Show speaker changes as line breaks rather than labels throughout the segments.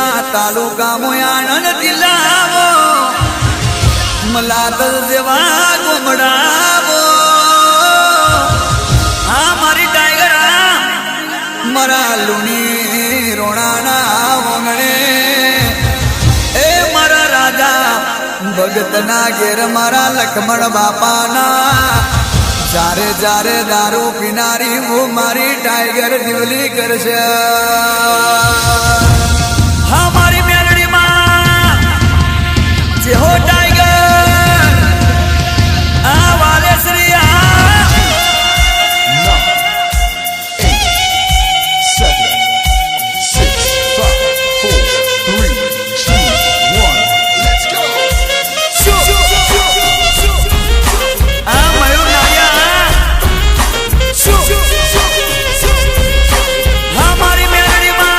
जिल्हा तालुका मोयाणन जिल्हावो मला तर जेव्हा गोमडावो हा मारी टायगर मरा लुणी रोणाना वंगणे ए मारा राजा भगतना घेर मारा लक्ष्मण बापाना जारे जारे दारू पिनारी वो मारी टाइगर दिवली करशे हमारी मेलडी मां जे हो टाइगर आ वाले श्रिया
9, 8, 7, 6, 5, 4, 3, 2, 1. Let's go.
आ मयूर नाया हमारी मेलडी मां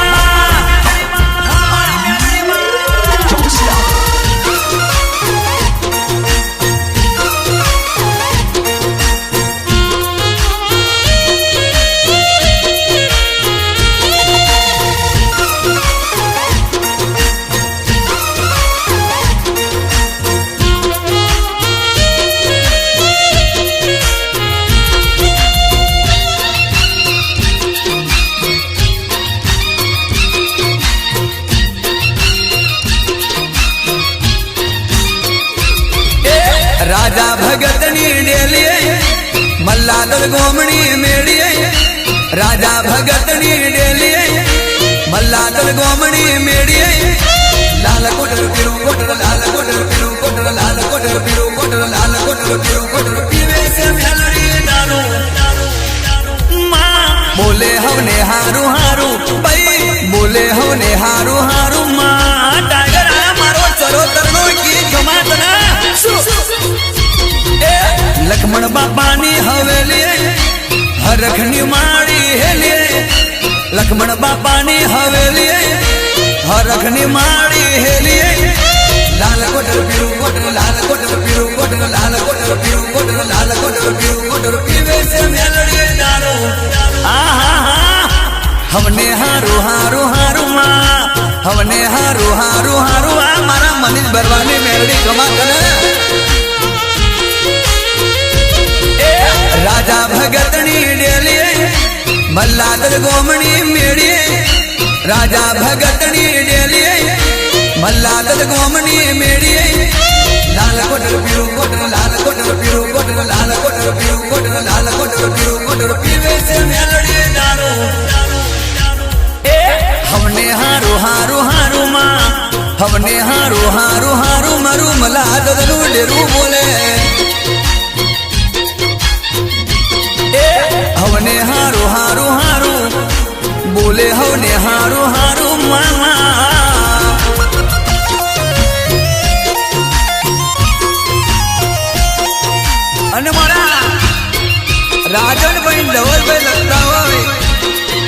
Don't stop.
राजा भगतनी डेलिए मल्लादल गोमणी मेड़िए राजा भगतनी डेलिए मल्लादल गोमणी मेड़िए लाल कोटर पिरू कोटर लाल कोटर पिरू कोटर लाल कोटर पिरू कोटर लाल कोटर पिरू कोटर पीवे से मेलड़ी डालो मां बोले हमने हारू हारू भाई बोले हमने हारू हारू मां टाइगर आ मारो चलो तरनो की जमात ना लक्ष्मण बापानी हवेली हरखनी माड़ी हेलिए लक्ष्मण बापानी हवेली हरखनी माड़ी हेलिए लाल कोटर पिरू कोटर लाल कोटर पिरू कोटर लाल कोटर पिरू कोटर लाल कोटर पिरू कोटर पीवे से मेलड़ी डालो हमने हारू हारू हारू मां हमने हारू हारू हारू आ मारा मनीष बरवानी मेलड़ी कमा करे राजा भगतनी डेलिए मल्लादल गोमणी मेड़िए राजा भगतनी डेलिए मल्लादल गोमणी मेड़िए लाल कोटर पिरू कोटर लाल कोटर पिरू कोटर लाल कोटर पिरू कोटर लाल कोटर पिरू कोटर पीवे से मेलड़ी डालो हमने हारू हारू हारू मां हमने हारू हारू हारू मरू मल्लादल डेरू बोले हवने हारू हारू हारू बोले हवने हारू हारू मामा અને મારા રાજનભાઈ ધવલભાઈ લખતા હોય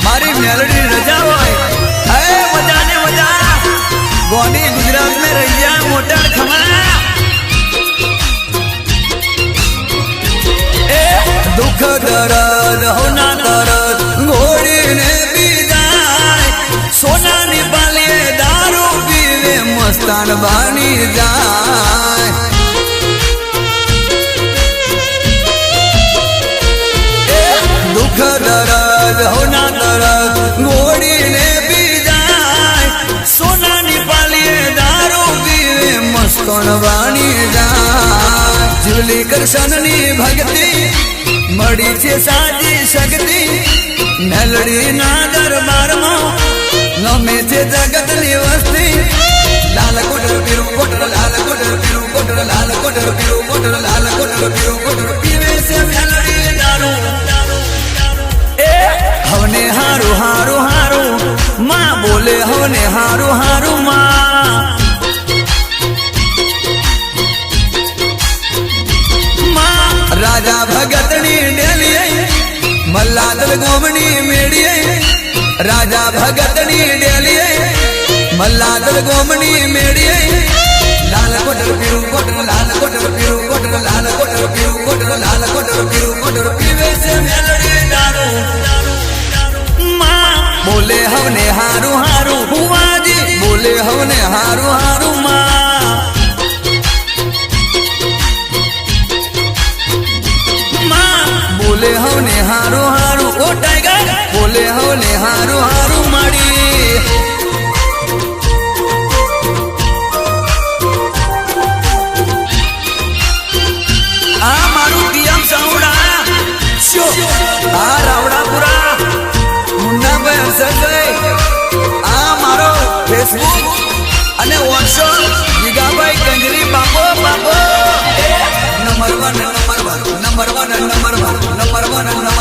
મારી મેલડી રજા હોય હે મજા ને મજા ગોડી ગુજરાત में रहिया मोटा खमा दुख दर्द होना दर्द घोड़ी ने पी जाए सोना निपालिए दारू पीवे मस्तान बनी जाए दुख दर्द होना दर्द घोड़ी ने पी जाए सोना निपालिए दारू पीवे मस्तान बनी जाए जुली कृष्णनी भक्ति मड़ी छे साजी शक्ति मेलड़ी ना दरबार में नमे छे जगत नी वस्ती लाल कोटर पिरू कोटर लाल कोटर पिरू कोटर लाल कोटर पिरू कोटर लाल कोटर पिरू कोटर पीवे से मेलड़ी डालो हवने हारू हारू हारू मां बोले हवने हारू हारू मां राजा भगतनी डेलिए मल्लादल गोमणी मेड़िए राजा भगतनी डेलिए मल्लादल गोमणी मेड़िए लाल कोटर पिरू कोटर लाल कोटर पिरू कोटर लाल कोटर पिरू कोटर लाल कोटर पिरू कोटर पीवे से मेलड़ी डालो मां बोले हमने हारू हारू हुआ जी बोले number one number one number one